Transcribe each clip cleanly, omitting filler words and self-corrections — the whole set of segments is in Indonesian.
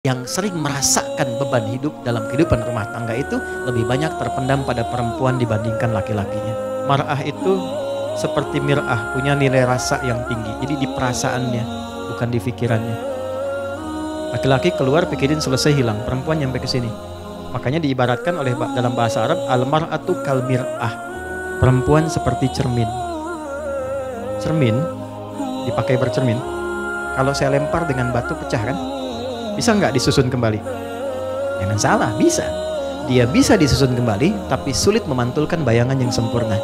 yang sering merasakan beban hidup dalam kehidupan rumah tangga itu lebih banyak terpendam pada perempuan dibandingkan laki-lakinya. Mar'ah itu seperti mir'ah, punya nilai rasa yang tinggi. Jadi di perasaannya, bukan di pikirannya. Laki-laki keluar pikirin selesai hilang, perempuan nyampe ke sini. Makanya diibaratkan oleh dalam bahasa Arab al-mar'atu kal mir'ah. Perempuan seperti cermin. Cermin dipakai bercermin. Kalau saya lempar dengan batu pecah kan? Bisa nggak disusun kembali? Jangan salah, bisa. Dia bisa disusun kembali, tapi sulit memantulkan bayangan yang sempurna.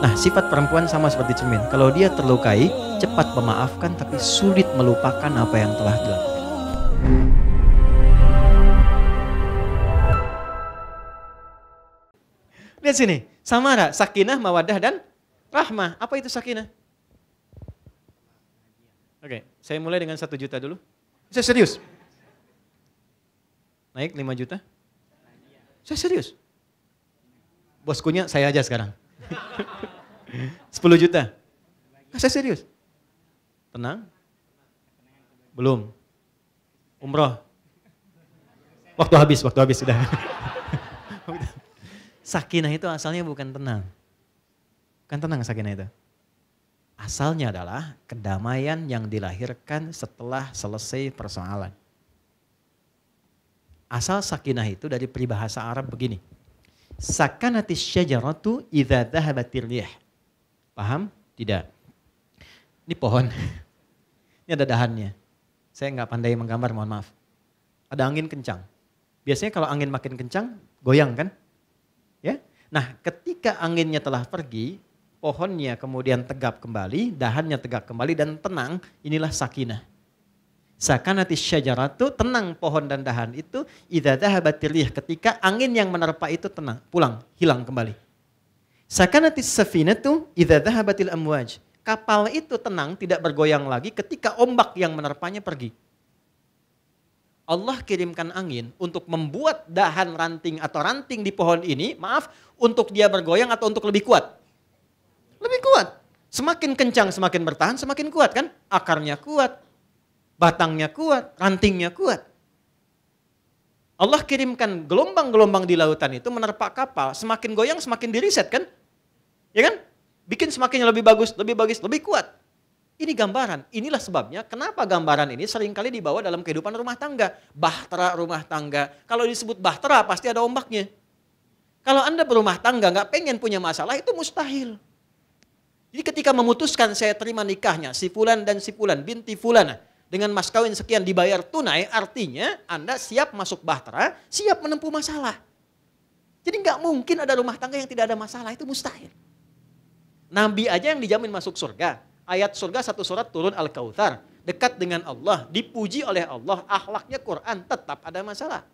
Nah, sifat perempuan sama seperti cermin. Kalau dia terlukai, cepat memaafkan, tapi sulit melupakan apa yang telah dilakukan. Lihat sini, samara, sakinah, mawadah, dan rahmah. Apa itu sakinah? Oke, saya mulai dengan 1 juta dulu. Saya serius. Naik 5 juta? Saya serius. Boskunya saya aja sekarang. 10 juta? Saya serius. Tenang? Belum. Umroh? Waktu habis sudah. Sakinah itu asalnya bukan tenang. Bukan tenang sakinah itu. Asalnya adalah kedamaian yang dilahirkan setelah selesai persoalan. Asal sakinah itu dari peribahasa Arab begini. Sakanatis syajaratu idza dhahabatir rih. Paham? Tidak. Ini pohon. Ini ada dahannya. Saya nggak pandai menggambar, mohon maaf. Ada angin kencang. Biasanya kalau angin makin kencang, goyang kan? Ya. Nah, ketika anginnya telah pergi, pohonnya kemudian tegap kembali, dahannya tegak kembali dan tenang, inilah sakinah. Sakanatis syajaratu, tenang pohon dan dahan itu, idza dhahabatir rih, ketika angin yang menerpa itu tenang, pulang, hilang kembali. Sakanatis safinatu idza dhahabatil amwaj, kapal itu tenang, tidak bergoyang lagi ketika ombak yang menerpanya pergi. Allah kirimkan angin untuk membuat dahan ranting atau ranting di pohon ini, untuk dia bergoyang atau untuk lebih kuat? Lebih kuat. Semakin kencang, semakin bertahan, semakin kuat kan? Akarnya kuat. Batangnya kuat, rantingnya kuat. Allah kirimkan gelombang-gelombang di lautan itu menerpa kapal, semakin goyang semakin diriset kan? Ya kan? Bikin semakin lebih bagus, lebih kuat. Ini gambaran, inilah sebabnya kenapa gambaran ini seringkali dibawa dalam kehidupan rumah tangga. Bahtera rumah tangga, kalau disebut bahtera pasti ada ombaknya. Kalau Anda berumah tangga nggak pengen punya masalah itu mustahil. Jadi ketika memutuskan saya terima nikahnya si fulan dan si fulan binti fulana, dengan mas kawin sekian dibayar tunai, artinya Anda siap masuk bahtera, siap menempuh masalah. Jadi nggak mungkin ada rumah tangga yang tidak ada masalah, itu mustahil. Nabi aja yang dijamin masuk surga. Ayat surga 1 surat turun Al-Kautsar. Dekat dengan Allah, dipuji oleh Allah, akhlaknya Quran, tetap ada masalah.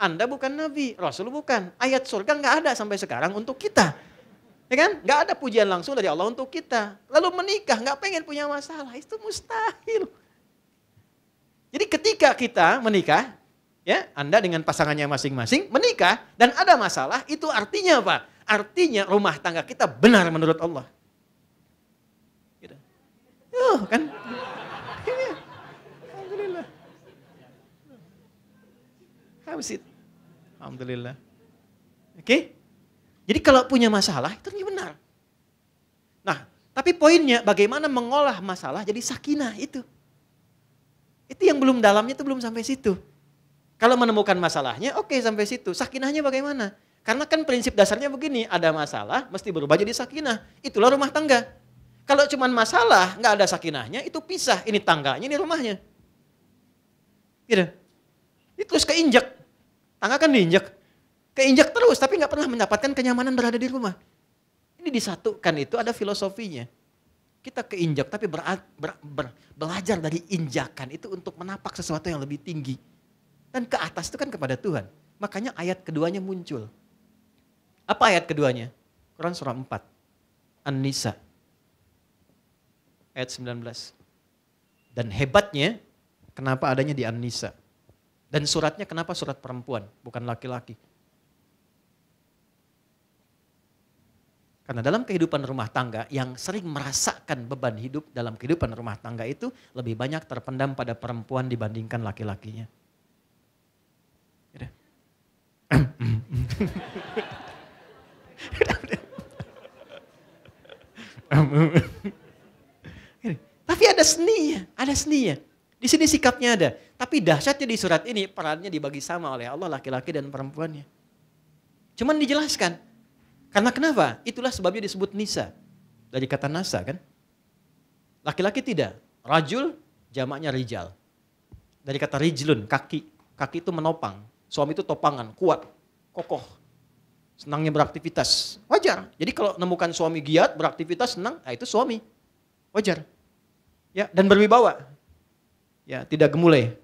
Anda bukan Nabi, Rasul bukan. Ayat surga nggak ada sampai sekarang untuk kita. Ya kan? Nggak ada pujian langsung dari Allah untuk kita. Lalu menikah, nggak pengen punya masalah, itu mustahil. Jadi ketika kita menikah, ya Anda dengan pasangannya masing-masing menikah dan ada masalah, itu artinya apa? Artinya rumah tangga kita benar menurut Allah. Gitu. Kan? Alhamdulillah. How's it? Alhamdulillah. Oke? Jadi kalau punya masalah itu benar. Nah, tapi poinnya bagaimana mengolah masalah jadi sakinah itu. Itu yang belum dalamnya itu belum sampai situ. Kalau menemukan masalahnya oke sampai situ. Sakinahnya bagaimana? Karena kan prinsip dasarnya begini, ada masalah mesti berubah jadi sakinah. Itulah rumah tangga. Kalau cuma masalah nggak ada sakinahnya itu pisah. Ini tangganya, ini rumahnya. Gitu. Itu terus keinjak. Tangga kan diinjak. Keinjak terus tapi nggak pernah mendapatkan kenyamanan berada di rumah. Ini disatukan itu ada filosofinya. Kita keinjak tapi belajar dari injakan itu untuk menapak sesuatu yang lebih tinggi. Dan ke atas itu kan kepada Tuhan. Makanya ayat keduanya muncul. Apa ayat keduanya? Quran surah 4. An-Nisa. Ayat 19. Dan hebatnya kenapa adanya di An-Nisa. Dan suratnya kenapa surat perempuan bukan laki-laki. Karena dalam kehidupan rumah tangga yang sering merasakan beban hidup dalam kehidupan rumah tangga itu lebih banyak terpendam pada perempuan dibandingkan laki-lakinya. Tapi ada seninya, ada seninya. Di sini sikapnya ada. Tapi dahsyatnya di surat ini perannya dibagi sama oleh Allah laki-laki dan perempuannya. Cuman dijelaskan. Karena kenapa? Itulah sebabnya disebut nisa. Dari kata nasa kan. Laki-laki tidak. Rajul jamaknya rijal. Dari kata rijlun, kaki. Kaki itu menopang. Suami itu topangan, kuat, kokoh. Senangnya beraktivitas. Wajar. Jadi kalau nemukan suami giat, beraktivitas, senang, itu suami. Wajar. Ya, dan berwibawa. Ya, tidak gemulai.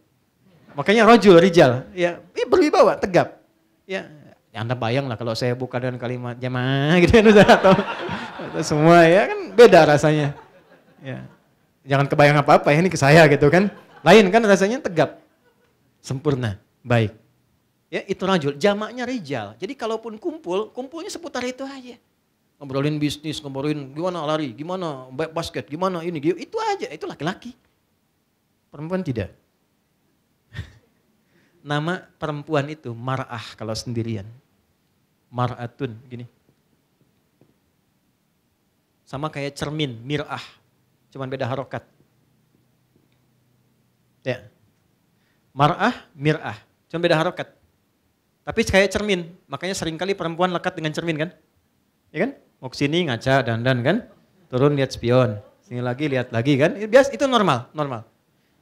Makanya rajul, rijal. Ya, berwibawa, tegap. Ya, Anda bayang lah kalau saya buka dengan kalimat jamaah gitu kan atau semua ya kan beda rasanya. Ya. Jangan kebayang apa-apa ya ini ke saya gitu kan. Lain kan rasanya tegap. Sempurna, baik. Ya, itu rajul, jamaknya rijal. Jadi kalaupun kumpul, kumpulnya seputar itu aja. Ngobrolin bisnis, ngobrolin gimana lari, gimana basket, gimana ini, itu aja, itu laki-laki. Perempuan tidak. Nama perempuan itu mar'ah kalau sendirian. Mar'atun, gini. Sama kayak cermin, mir'ah. Cuman beda harokat. Ya. Mar'ah, mir'ah. Cuman beda harokat. Tapi kayak cermin. Makanya seringkali perempuan lekat dengan cermin kan? Ya kan? Mau kesini ngaca, dandan kan? Turun lihat spion. Sini lagi lihat lagi kan? Itu normal, normal.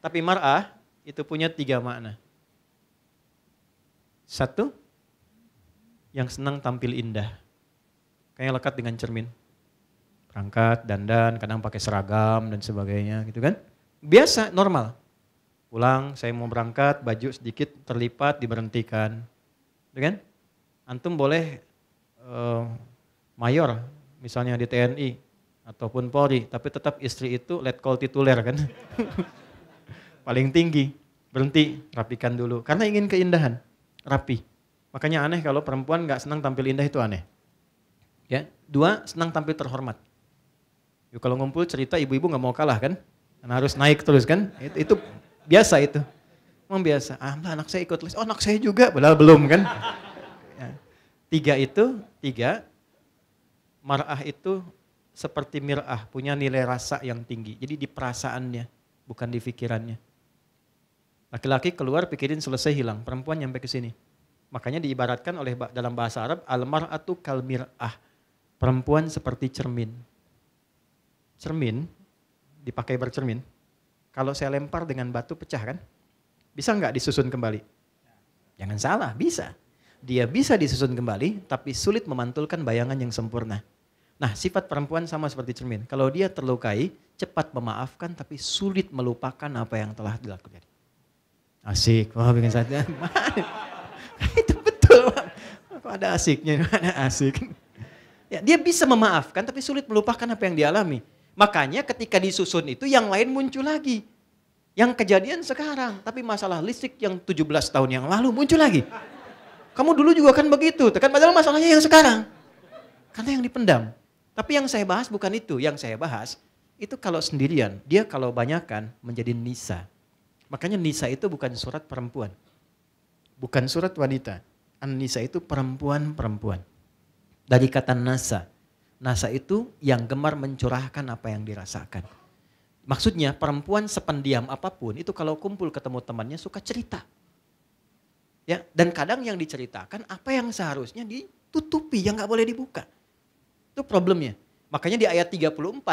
Tapi mar'ah itu punya 3 makna. 1, yang senang tampil indah. Kayak lekat dengan cermin. Berangkat, dandan, kadang pakai seragam dan sebagainya gitu kan. Biasa, normal. Pulang, saya mau berangkat, baju sedikit terlipat, diberhentikan. Gitu kan? Antum boleh mayor, misalnya di TNI, ataupun Polri, tapi tetap istri itu letkol tituler kan. Paling tinggi, berhenti, rapikan dulu. Karena ingin keindahan, rapi. Makanya aneh kalau perempuan gak senang tampil indah itu aneh. Ya, 2, senang tampil terhormat. Yuk, kalau ngumpul cerita ibu-ibu gak mau kalah kan, karena harus naik terus kan, itu biasa itu. Memang biasa, anak saya ikut les, oh anak saya juga, padahal belum kan. Ya. 3, mar'ah itu seperti mir'ah, punya nilai rasa yang tinggi. Jadi di perasaannya, bukan di pikirannya. Laki-laki keluar pikirin selesai hilang, perempuan nyampe ke sini. Makanya diibaratkan oleh dalam bahasa Arab, al-mar'atu kal mir'ah. Perempuan seperti cermin. Cermin, dipakai bercermin. Kalau saya lempar dengan batu pecah kan? Bisa nggak disusun kembali? Jangan salah, bisa. Dia bisa disusun kembali, tapi sulit memantulkan bayangan yang sempurna. Nah, sifat perempuan sama seperti cermin. Kalau dia terlukai, cepat memaafkan, tapi sulit melupakan apa yang telah dilakukan. Asik, wah bikin saja. Itu betul. Kok ada asiknya, ada asik. Ya, dia bisa memaafkan, tapi sulit melupakan apa yang dialami. Makanya ketika disusun itu, yang lain muncul lagi. Yang kejadian sekarang, tapi masalah listrik yang 17 tahun yang lalu muncul lagi. Kamu dulu juga kan begitu, kan padahal masalahnya yang sekarang. Karena yang dipendam. Tapi yang saya bahas bukan itu, yang saya bahas itu kalau sendirian, dia kalau banyakan menjadi nisa. Makanya nisa itu bukan surat perempuan. Bukan surat wanita. An-nisa itu perempuan-perempuan. Dari kata nasa. Nasa itu yang gemar mencurahkan apa yang dirasakan. Maksudnya perempuan sependiam apapun itu kalau kumpul ketemu temannya suka cerita. Ya, dan kadang yang diceritakan apa yang seharusnya ditutupi, yang gak boleh dibuka. Itu problemnya. Makanya di ayat 34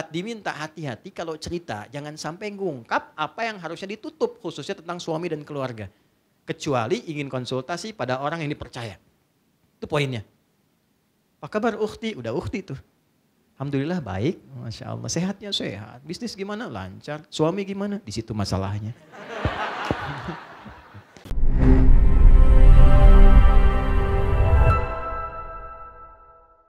diminta hati-hati kalau cerita jangan sampai ngungkap apa yang harusnya ditutup khususnya tentang suami dan keluarga. Kecuali ingin konsultasi pada orang yang dipercaya. Itu poinnya. Apa kabar ukhti? Udah ukhti tuh. Alhamdulillah baik, Masya Allah. Sehatnya sehat. Bisnis gimana? Lancar. Suami gimana? Di situ masalahnya.